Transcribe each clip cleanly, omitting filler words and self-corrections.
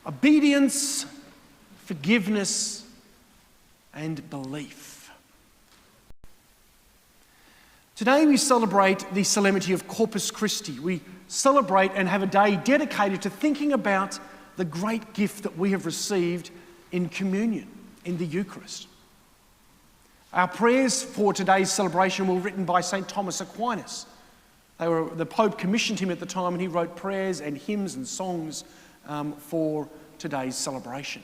Obedience, forgiveness, and belief. Today we celebrate the Solemnity of Corpus Christi. We celebrate and have a day dedicated to thinking about the great gift that we have received in communion, in the Eucharist. Our prayers for today's celebration were written by St. Thomas Aquinas. The Pope commissioned him at the time, and he wrote prayers and hymns and songs for today's celebration.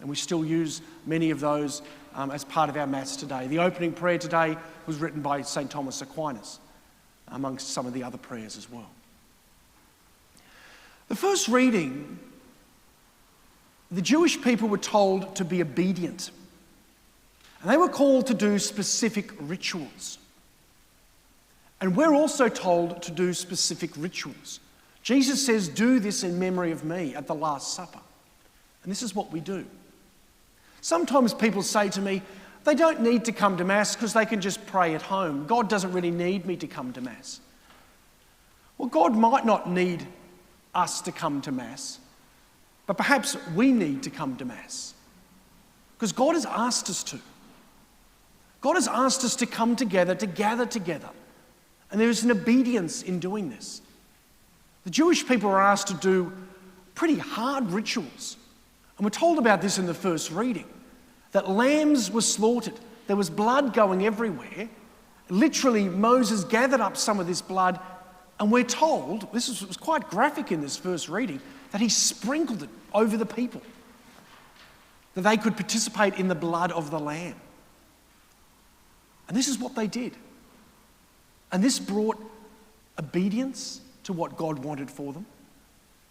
And we still use many of those as part of our Mass today. The opening prayer today was written by St. Thomas Aquinas, amongst some of the other prayers as well. The first reading, the Jewish people were told to be obedient. And they were called to do specific rituals. And we're also told to do specific rituals. Jesus says, "Do this in memory of me" at the Last Supper. And this is what we do. Sometimes people say to me, they don't need to come to Mass because they can just pray at home. God doesn't really need me to come to Mass. Well, God might not need us to come to Mass, but perhaps we need to come to Mass because God has asked us to. God has asked us to come together, to gather together. And there is an obedience in doing this. The Jewish people are asked to do pretty hard rituals. And we're told about this in the first reading, that lambs were slaughtered. There was blood going everywhere. Literally, Moses gathered up some of this blood, and we're told, this was quite graphic in this first reading, that he sprinkled it over the people, that they could participate in the blood of the lamb. And this is what they did. And this brought obedience to what God wanted for them,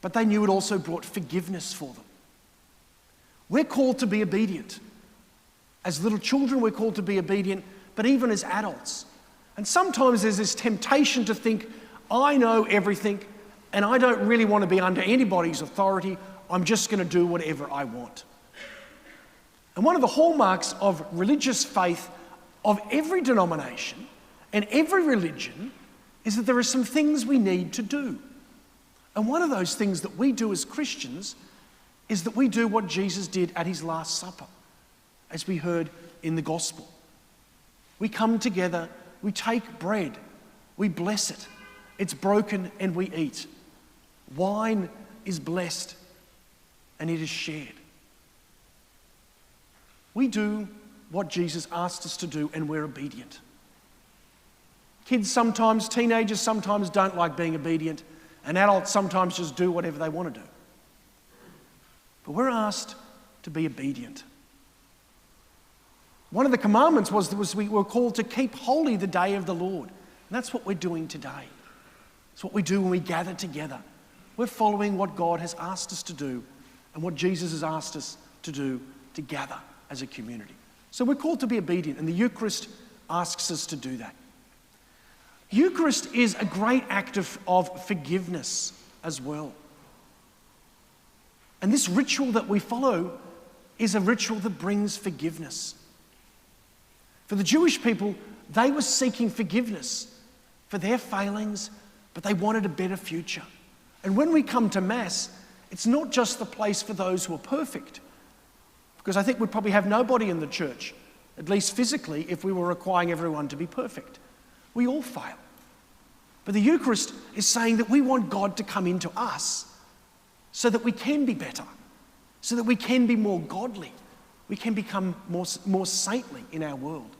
but they knew it also brought forgiveness for them. We're called to be obedient. As little children, we're called to be obedient, but even as adults. And sometimes there's this temptation to think, I know everything, and I don't really want to be under anybody's authority. I'm just going to do whatever I want. And one of the hallmarks of religious faith of every denomination and every religion is that there are some things we need to do. And one of those things that we do as Christians is that we do what Jesus did at his Last Supper, as we heard in the Gospel. We come together, we take bread, we bless it. It's broken and we eat. Wine is blessed and it is shared. We do what Jesus asked us to do, and we're obedient. Kids sometimes, teenagers sometimes don't like being obedient, and adults sometimes just do whatever they want to do. But we're asked to be obedient. One of the commandments was we were called to keep holy the day of the Lord. And that's what we're doing today. It's what we do when we gather together. We're following what God has asked us to do and what Jesus has asked us to do to gather as a community. So we're called to be obedient, and the Eucharist asks us to do that. Eucharist is a great act of forgiveness as well. And this ritual that we follow is a ritual that brings forgiveness. For the Jewish people, they were seeking forgiveness for their failings, but they wanted a better future. And when we come to Mass, it's not just the place for those who are perfect, because I think we'd probably have nobody in the church, at least physically, if we were requiring everyone to be perfect. We all fail. But the Eucharist is saying that we want God to come into us so that we can be better, so that we can be more godly. We can become more saintly in our world.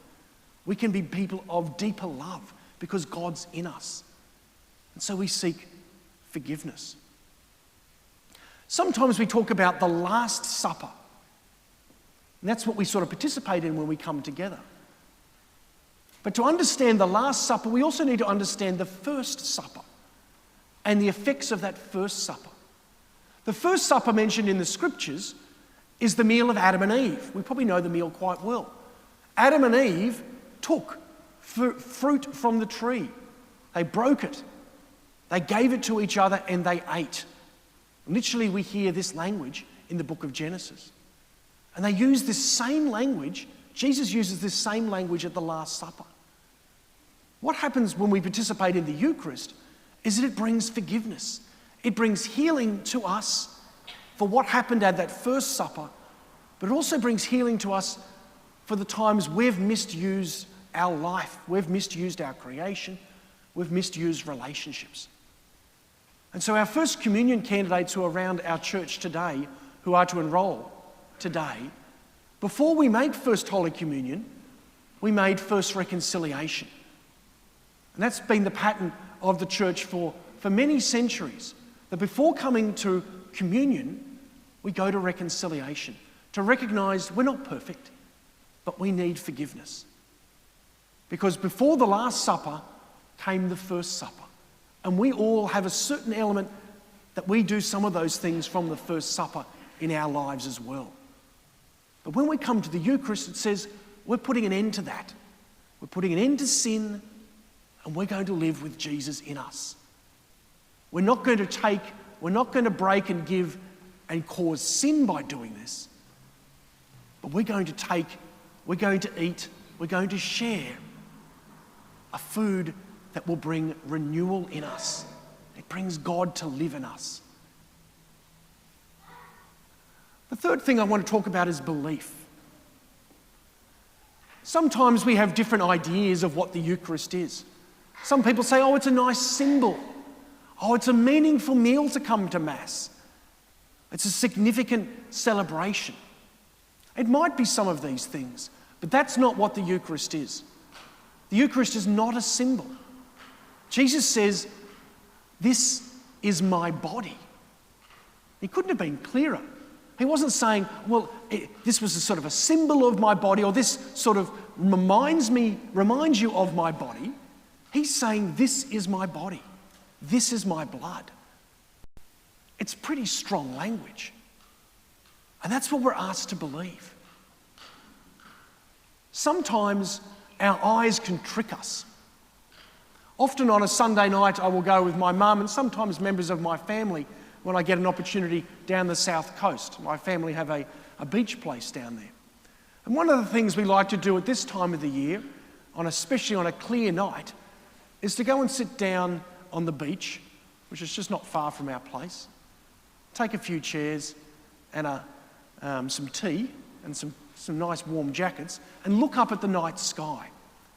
We can be people of deeper love because God's in us. And so we seek forgiveness. Sometimes we talk about the Last Supper. And that's what we sort of participate in when we come together. But to understand the Last Supper, we also need to understand the First Supper and the effects of that First Supper. The First Supper mentioned in the Scriptures is the meal of Adam and Eve. We probably know the meal quite well. Adam and Eve took fruit from the tree. They broke it. They gave it to each other and they ate. Literally, we hear this language in the book of Genesis. And they use this same language, Jesus uses this same language at the Last Supper. What happens when we participate in the Eucharist is that it brings forgiveness. It brings healing to us for what happened at that first supper, but it also brings healing to us for the times we've misused our life, we've misused our creation, we've misused relationships. And so our first communion candidates who are around our church today, who are to enrol today, before we make First Holy Communion, we made First Reconciliation. And that's been the pattern of the church for many centuries, that before coming to communion, we go to reconciliation, to recognise we're not perfect, but we need forgiveness. Because before the Last Supper came the First Supper. And we all have a certain element that we do some of those things from the First Supper in our lives as well. But when we come to the Eucharist, it says we're putting an end to that. We're putting an end to sin, and we're going to live with Jesus in us. We're not going to break and give and cause sin by doing this. But we're going to eat, we're going to share a food that will bring renewal in us. It brings God to live in us. The third thing I want to talk about is belief. Sometimes we have different ideas of what the Eucharist is. Some people say, oh, it's a nice symbol. Oh, it's a meaningful meal to come to Mass. It's a significant celebration. It might be some of these things, but that's not what the Eucharist is. The Eucharist is not a symbol. Jesus says, this is my body. He couldn't have been clearer. He wasn't saying, well, this was a sort of a symbol of my body, or this sort of reminds you of my body. He's saying, this is my body. This is my blood. It's pretty strong language. And that's what we're asked to believe. Sometimes our eyes can trick us. Often on a Sunday night, I will go with my mum and sometimes members of my family when I get an opportunity down the south coast. My family have a beach place down there. And one of the things we like to do at this time of the year, especially on a clear night, is to go and sit down on the beach, which is just not far from our place, take a few chairs and some tea and some nice warm jackets, and look up at the night sky.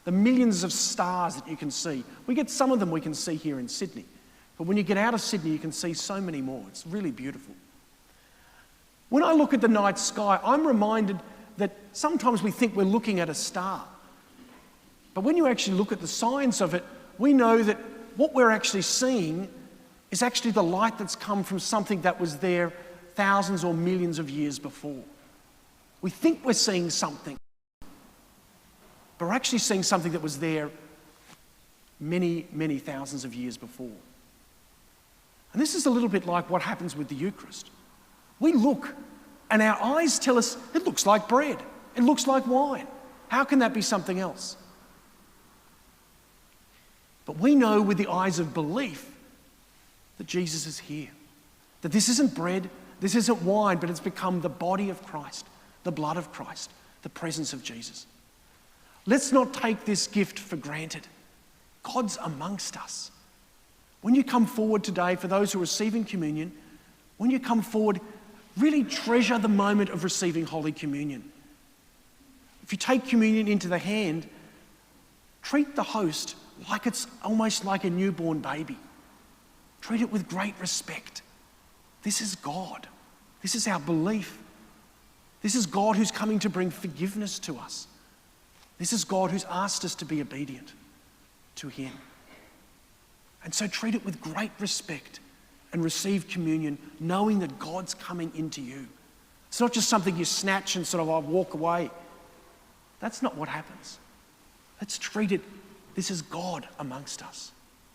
The millions of stars that you can see. We get some of them we can see here in Sydney. But when you get out of Sydney, you can see so many more. It's really beautiful. When I look at the night sky, I'm reminded that sometimes we think we're looking at a star. But when you actually look at the science of it, we know that what we're actually seeing is actually the light that's come from something that was there thousands or millions of years before. We think we're seeing something, but we're actually seeing something that was there many, many thousands of years before. And this is a little bit like what happens with the Eucharist. We look and our eyes tell us, it looks like bread, it looks like wine. How can that be something else? But we know with the eyes of belief that Jesus is here. That this isn't bread, this isn't wine, but it's become the body of Christ, the blood of Christ, the presence of Jesus. Let's not take this gift for granted. God's amongst us. When you come forward today, for those who are receiving communion, when you come forward, really treasure the moment of receiving Holy Communion. If you take communion into the hand, treat the host like it's almost like a newborn baby. Treat it with great respect. This is God. This is our belief. This is God who's coming to bring forgiveness to us. This is God who's asked us to be obedient to Him. And so treat it with great respect and receive communion knowing that God's coming into you. It's not just something you snatch and sort of walk away. That's not what happens. Let's treat it, this is God amongst us.